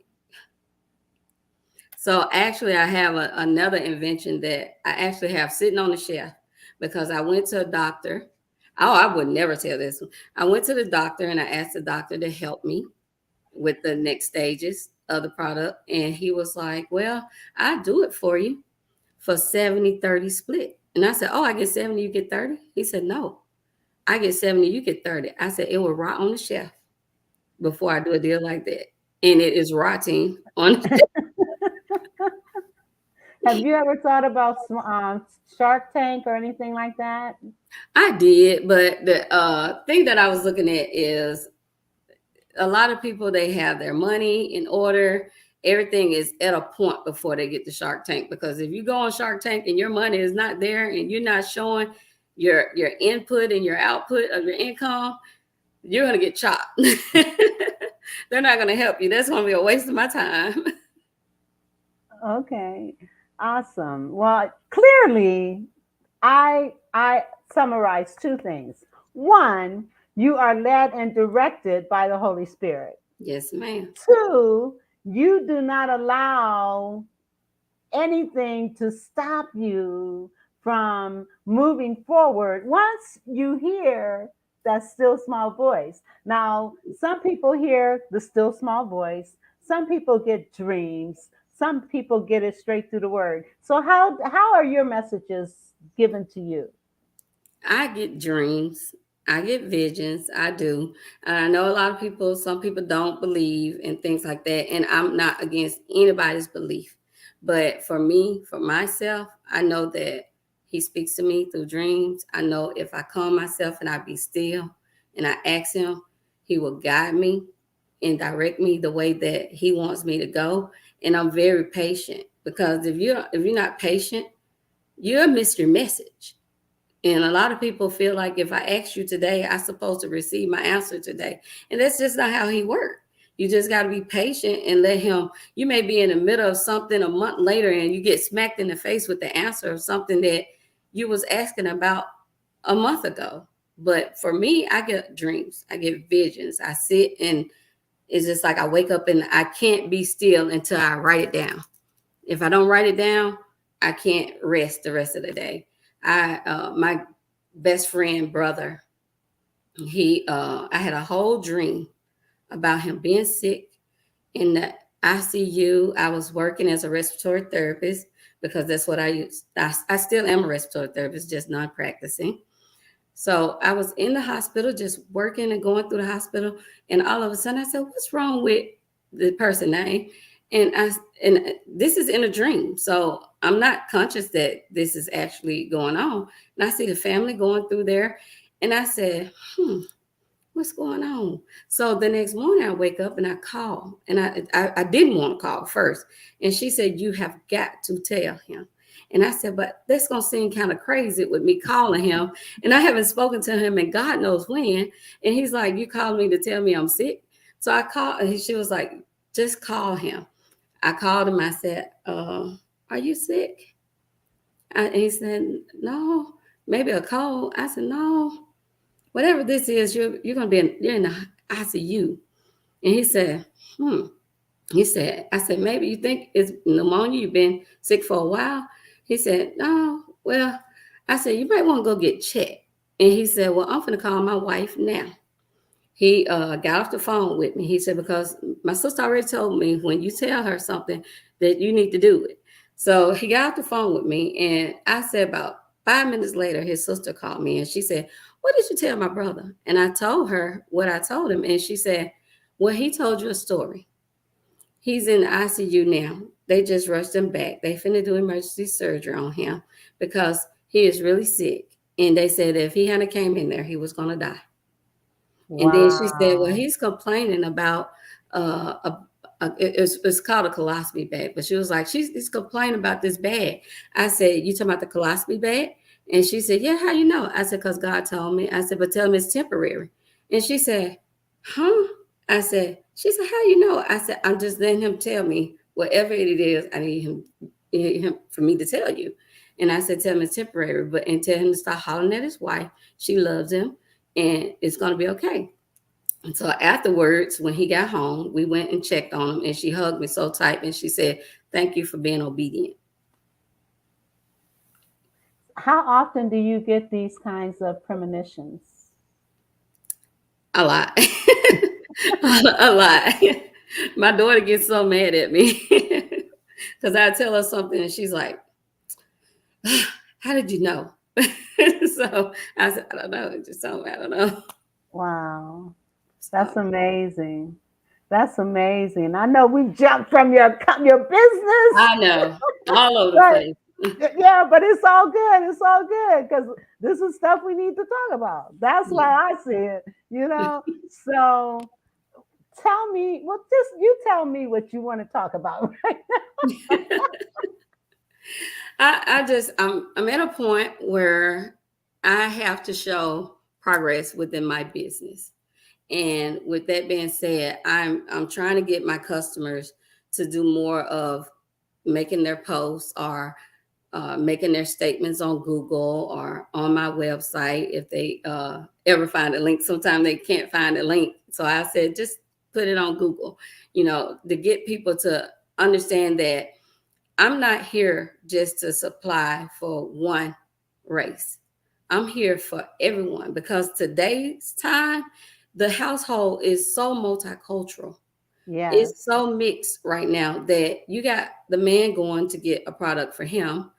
so actually I have another invention that I actually have sitting on the shelf, because I went to a doctor. Oh, I would never tell this one. I went to the doctor and I asked the doctor to help me with the next stages of the product. And he was like, well, I do it for you for 70-30 split. And I said, oh, I get 70, you get 30? He said, no, I get 70, you get 30. I said, it will rot on the shelf before I do a deal like that. And it is rotting on the shelf. Have you ever thought about Shark Tank or anything like that? I did, but the thing that I was looking at is a lot of people, they have their money in order. Everything is at a point before they get to Shark Tank, because if you go on Shark Tank and your money is not there and you're not showing your input and your output of your income, you're going to get chopped. They're not going to help you. That's going to be a waste of my time. Okay, awesome. Well, clearly, I summarize two things. One, you are led and directed by the Holy Spirit. Yes, ma'am. Two, you do not allow anything to stop you from moving forward once you hear that still small voice. Now, some people hear the still small voice. Some people get dreams. Some people get it straight through the word. So how are your messages given to you? I get dreams. I get visions. I do. And I know a lot of people, some people don't believe and things like that. And I'm not against anybody's belief. But for me, for myself, I know that he speaks to me through dreams. I know if I calm myself and I be still and I ask him, he will guide me and direct me the way that he wants me to go. And I'm very patient, because if you're not patient, you'll miss your message. And a lot of people feel like if I ask you today, I'm supposed to receive my answer today. And that's just not how he works. You just got to be patient and let him. You may be in the middle of something a month later and you get smacked in the face with the answer of something that you was asking about a month ago. But for me, I get dreams. I get visions. I sit and it's just like I wake up and I can't be still until I write it down. If I don't write it down, I can't rest the rest of the day. My best friend brother, I had a whole dream about him being sick in the ICU. I was working as a respiratory therapist, because that's what I used. I still am a respiratory therapist, just non-practicing. So I was in the hospital just working and going through the hospital, and all of a sudden I said, "What's wrong with the person name?" And this is in a dream, so I'm not conscious that this is actually going on. And I see the family going through there, and I said, "What's going on?" So the next morning I wake up and I call, and I didn't want to call first, and she said, "You have got to tell him." And I said, "But that's gonna seem kind of crazy with me calling him, and I haven't spoken to him in God knows when." And he's like, "You called me to tell me I'm sick?" So I called, and she was like, "Just call him." I called him. I said, "Are you sick?" And he said, "No, maybe a cold." I said, "No, whatever this is, you're gonna be you're in the ICU." And he said, "Hmm." He said, I said, "Maybe you think it's pneumonia. You've been sick for a while." He said, "No, well," I said, "You might want to go get checked." And he said, "Well, I'm going to call my wife now." He got off the phone with me. He said, "Because my sister already told me when you tell her something that you need to do it." So he got off the phone with me. And I said, about 5 minutes later, his sister called me and she said, "What did you tell my brother?" And I told her what I told him. And she said, "Well, he told you a story. He's in the ICU now. They just rushed him back. They finna do emergency surgery on him because he is really sick. And they said if he hadn't came in there, he was gonna die." And then she said, "Well, Wow. he's complaining about it's called a colostomy bag." But she was like, he's complaining about this bag." I said, "You talking about the colostomy bag?" And she said, "Yeah, how you know?" I said, "Because God told me." I said, "But tell him it's temporary." And she said, "Huh?" I said, she said, "How you know?" I said, "I'm just letting him tell me whatever it is. I need him for me to tell you." And I said, "Tell him it's temporary, but and tell him to stop hollering at his wife. She loves him, and it's gonna be okay." And so afterwards, when he got home, we went and checked on him, and she hugged me so tight, and she said, "Thank you for being obedient." How often do you get these kinds of premonitions? A lot, a lot. My daughter gets so mad at me because I tell her something, and she's like, "How did you know?" So I said, "I don't know. It just told me. I don't know." Wow. That's So amazing. That's amazing. I know we jumped from your business, I know all over the but place. yeah, but it's all good. It's all good because this is stuff we need to talk about. That's why Yeah. I see it, you know. So tell me, well, just you tell me what you want to talk about, right? I'm at a point where I have to show progress within my business. And with that being said, I'm trying to get my customers to do more of making their posts or making their statements on Google or on my website. If they ever find a link, sometimes they can't find a link. So I said, just put it on Google, to get people to understand that I'm not here just to supply for one race. I'm here for everyone because today's time, the household is so multicultural. Yes. It's so mixed right now that you got the man going to get a product for him,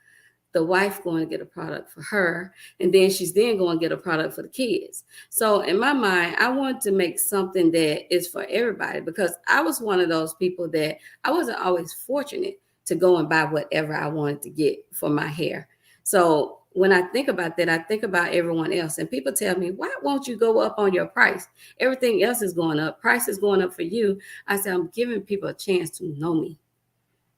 the wife going to get a product for her, and then she's then going to get a product for the kids. So in my mind, I want to make something that is for everybody because I was one of those people that I wasn't always fortunate to go and buy whatever I wanted to get for my hair. So when I think about that, I think about everyone else. And people tell me, "Why won't you go up on your price? Everything else is going up. Price is going up for you." I said, "I'm giving people a chance to know me."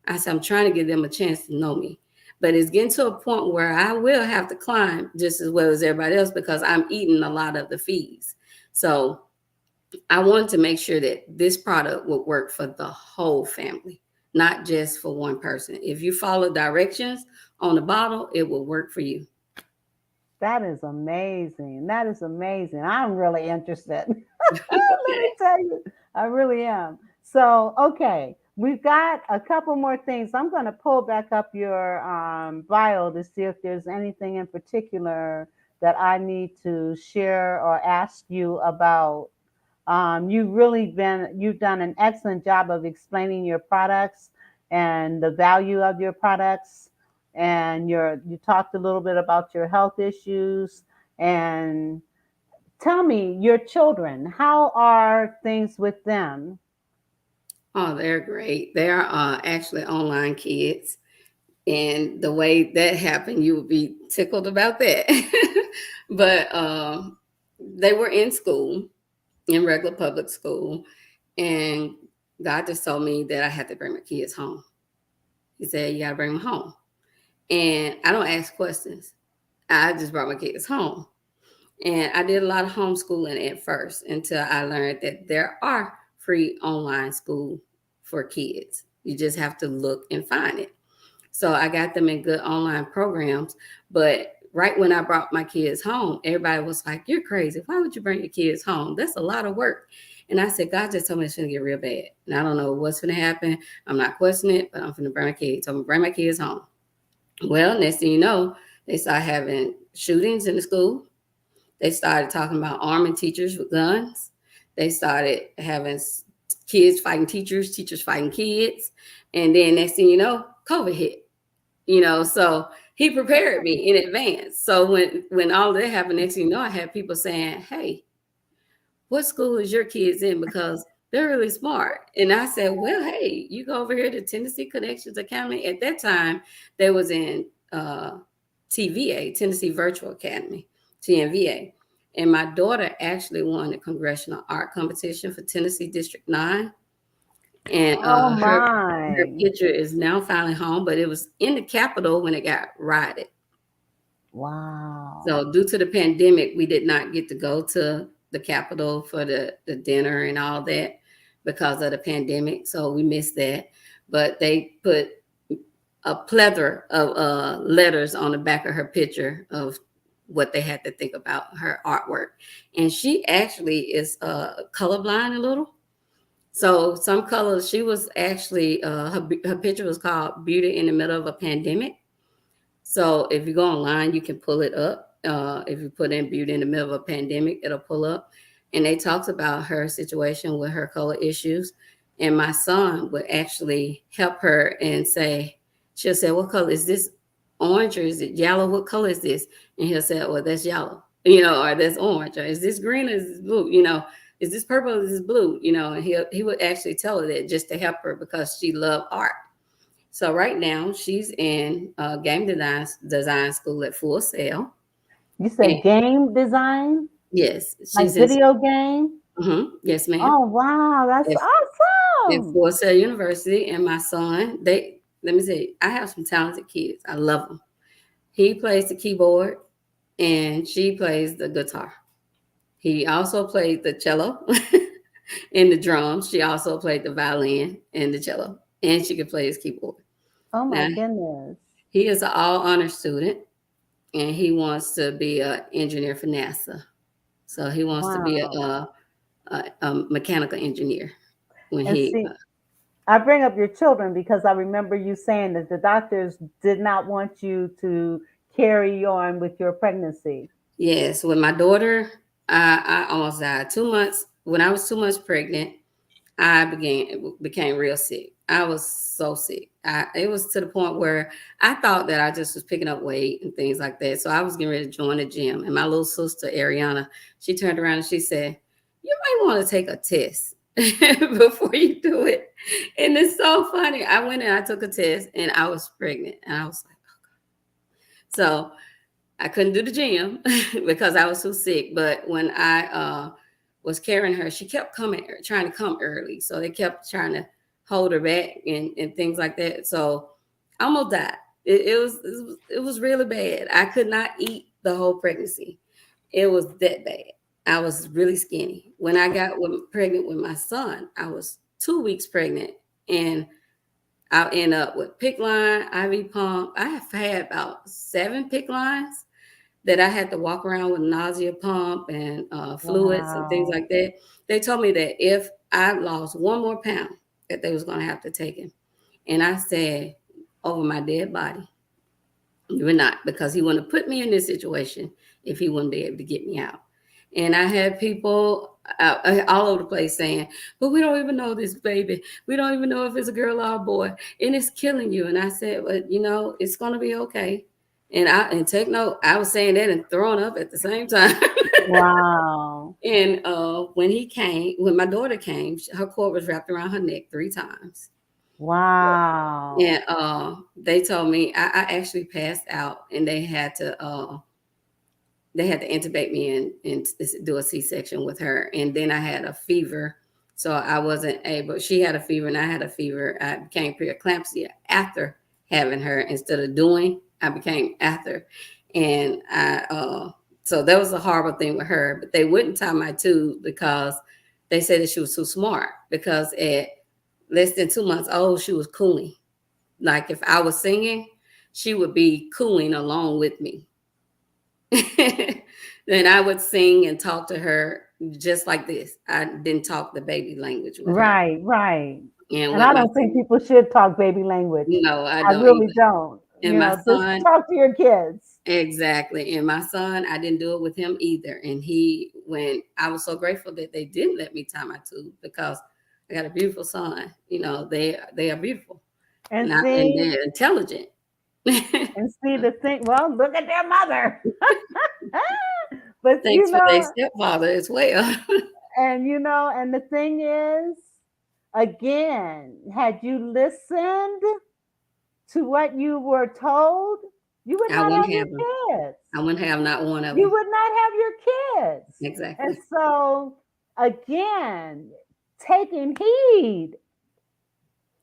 I said, "I'm trying to give them a chance to know me." But it's getting to a point where I will have to climb just as well as everybody else because I'm eating a lot of the fees. So I wanted to make sure that this product would work for the whole family, not just for one person. If you follow directions on the bottle, it will work for you. That is amazing. That is amazing. I'm really interested. Let me tell you, I really am. So, okay, we've got a couple more things. I'm going to pull back up your bio to see if there's anything in particular that I need to share or ask you about. You've done an excellent job of explaining your products and the value of your products. And you talked a little bit about your health issues And tell me, your children, how are things with them? Oh, they're great. They're actually online kids. And the way that happened, you would be tickled about that. But they were in school, in regular public school. And God just told me that I had to bring my kids home. He said, you got to bring them home. And I don't ask questions. I just brought my kids home. And I did a lot of homeschooling at first until I learned that there are free online school for kids. You just have to look and find it. So I got them in good online programs. But right when I brought my kids home, everybody was like, you're crazy. Why would you bring your kids home? That's a lot of work. And I said, God just told me it's going to get real bad. And I don't know what's going to happen. I'm not questioning it, but I'm going to bring my kids. I'm going to bring my kids home. Well, next thing you know, they started having shootings in the school. They started talking about arming teachers with guns. They started having kids fighting teachers, teachers fighting kids. And then next thing you know, COVID hit. So he prepared me in advance. So when all that happened, next thing you know, I had people saying, hey, what school is your kids in? Because they're really smart. And I said, well, hey, you go over here to Tennessee Connections Academy. At that time, they was in TVA, Tennessee Virtual Academy, TNVA. And my daughter actually won the Congressional Art Competition for Tennessee District 9. And Oh her my. picture is now finally home, but it was in the Capitol when it got rioted. Wow. So due to the pandemic, we did not get to go to the Capitol for the dinner and all that because of the pandemic. So we missed that. But they put a plethora of letters on the back of her picture of what they had to think about her artwork. And she actually is colorblind a little. So some colors, she was actually, her picture was called Beauty in the Middle of a Pandemic. So if you go online, you can pull it up. If you put in Beauty in the Middle of a Pandemic, it'll pull up. And they talked about her situation with her color issues. And my son would actually help her and she'll say, what color is this? Orange or is it yellow? What color is this? And he'll say, well, that's yellow, or that's orange, or is this green or is this blue? Is this purple or is this blue? And he would actually tell her that just to help her because she loved art. So right now she's in game design school at Full Sail. You said And game design? yes, Like she's in. video game? Yes, ma'am. Oh, wow. That's At awesome. Full Sail University, and my son, let me say, I have some talented kids. I love them. He plays the keyboard, and she plays the guitar. He also played the cello and the drums. She also played the violin and the cello, and she could play his keyboard. Oh, my Now, goodness. he is an all-honor student, and he wants to be an engineer for NASA. So he wants to be Wow. a mechanical engineer when And he. see, I bring up your children because I remember you saying that the doctors did not want you to carry on with your pregnancy. Yes, with my daughter, I almost died. 2 months when I was 2 months pregnant, I became real sick. I was so sick. It was to the point where I thought that I just was picking up weight and things like that. So I was getting ready to join the gym. And my little sister, Ariana, she turned around and she said, you might want to take a test before you do it. And it's so funny. I went and I took a test and I was pregnant. And I was like, so I couldn't do the gym because I was so sick. But when I was carrying her, she kept trying to come early. So they kept trying to hold her back and things like that. So I almost died. It was really bad. I could not eat the whole pregnancy. It was that bad. I was really skinny. When I got pregnant with my son, I was 2 weeks pregnant, and I'll end up with PICC line, IV pump. I have had about 7 PICC lines that I had to walk around with nausea pump and fluids and things Wow. like that. They told me that if I lost 1 more pound, that they was going to have to take him. And I said, over my dead body, you were not, because he wouldn't put me in this situation if he wouldn't be able to get me out. And I had people all over the place saying, but we don't even know this baby. We don't even know if it's a girl or a boy, and it's killing you. And I said, well, it's going to be okay. And techno, I was saying that and throwing up at the same time. Wow. And when my daughter came, her cord was wrapped around her neck 3 times. Wow. And they told me I actually passed out, and they had to intubate me and do a C-section with her. And then I had a fever, so I wasn't able. She had a fever and I had a fever. I became preeclampsia after having her instead of doing. I became after, and so that was a horrible thing with her. But they wouldn't tie my tube because they said that she was too smart. Because at less than 2 months old, she was cooing. Like if I was singing, she would be cooing along with me. Then I would sing and talk to her just like this. I didn't talk the baby language with her. Right. And I don't think people should talk baby language. No, I I don't really either. don't. And You my know, son, just talk to your kids. Exactly. And my son, I didn't do it with him either. And when I was so grateful that they didn't let me tie my tube, because I got a beautiful son. You know, they are beautiful And and they're intelligent. and see the thing. Well, look at their mother. But Thanks for their stepfather as well. and the thing is, again, had you listened to what you were told, you would not have your kids. I wouldn't have not one of them. You would not have your kids. Exactly. And so, again, taking heed,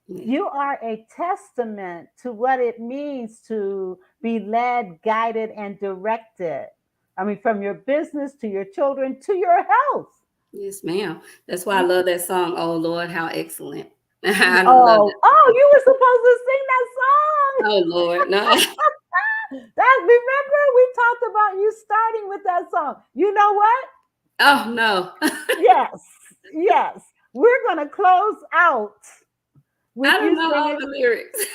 you are a testament to what it means to be led, guided, and directed. I mean, from your business to your children to your health. Yes, ma'am. That's why I love that song, Oh Lord, How Excellent. I love it. Oh, you were supposed to sing that song. Oh, Lord, no. Remember, we talked about you starting with that song. You know what? Oh, no. Yes. We're going to close out with I don't know all the lyrics.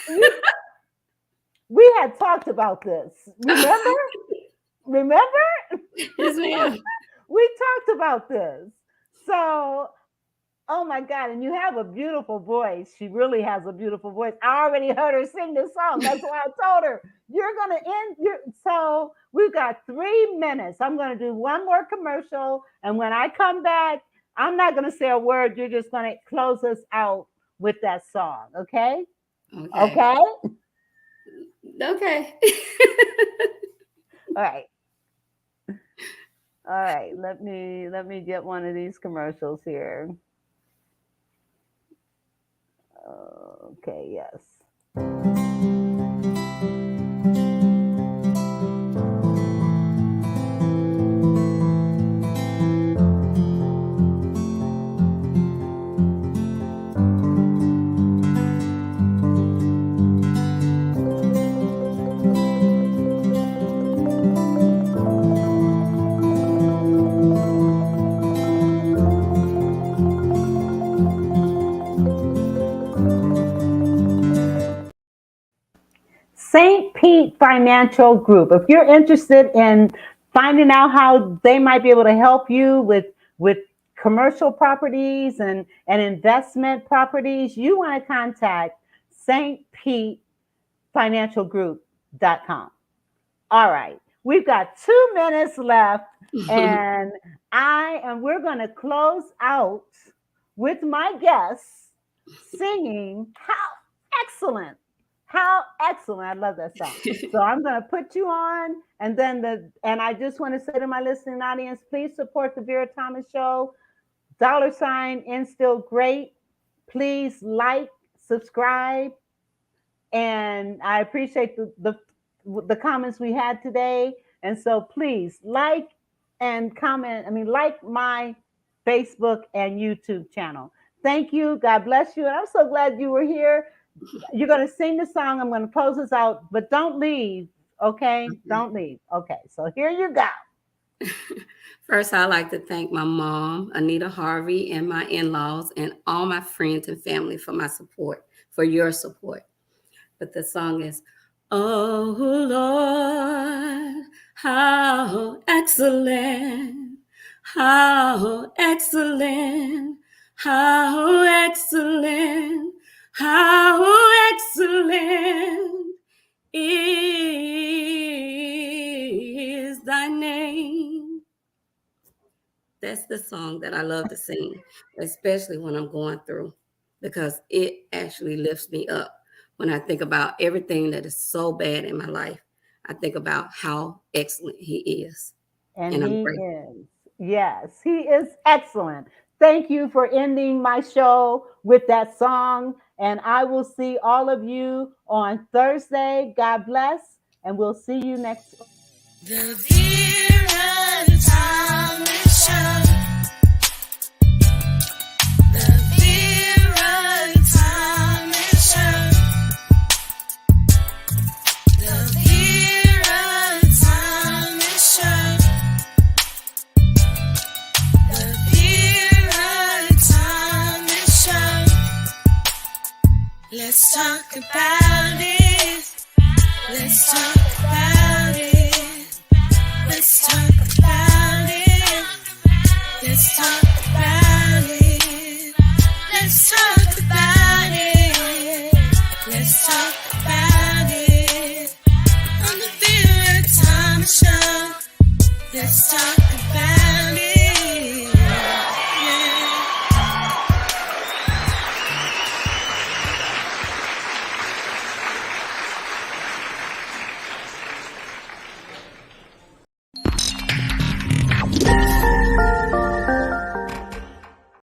We had talked about this. Remember? Yes, ma'am. We talked about this. So, oh my God, and you have a beautiful voice. She really has a beautiful voice. I already heard her sing this song. That's why I told her, you're going to end. So we've got 3 minutes. I'm going to do one more commercial. And when I come back, I'm not going to say a word. You're just going to close us out with that song. Okay? Okay? Okay. All right. Let me get one of these commercials here. Okay, yes. St. Pete Financial Group. If you're interested in finding out how they might be able to help you with commercial properties and investment properties, you want to contact stpetefinancialgroup.com. All right. We've got 2 minutes left, and we're going to close out with my guests singing How Excellent. How excellent. I love that song. So I'm going to put you on, and I just want to say to my listening audience, please support the Vera Thomas Show. $ Instill Great. Please like, subscribe, and I appreciate the comments we had today. And so please like and comment. Like my Facebook and YouTube channel. Thank you. God bless you. And I'm so glad you were here. You're going to sing the song. I'm going to close this out, but don't leave. Okay? Don't leave. Okay. So here you go. First, I'd like to thank my mom, Anita Harvey, and my in-laws, and all my friends and family for my support, for your support. But the song is, Oh Lord, how excellent, how excellent, how excellent, how excellent is That's the song that I love to sing, especially when I'm going through, because it actually lifts me up. When I think about everything that is so bad in my life, I think about how excellent he is. And And I'm he grateful. is. Yes, he is excellent. Thank you for ending my show with that song. And I will see all of you on Thursday. God bless. And we'll see you next. The Vera Time Mission. The Vera Time Mission. The Vera Time Mission. The Vera Time Mission. Let's talk about it. Let's talk about it. Let's talk about it. Let's talk about it. Let's talk about it. Let's talk about it. On the Vera Time Show. Let's talk about it.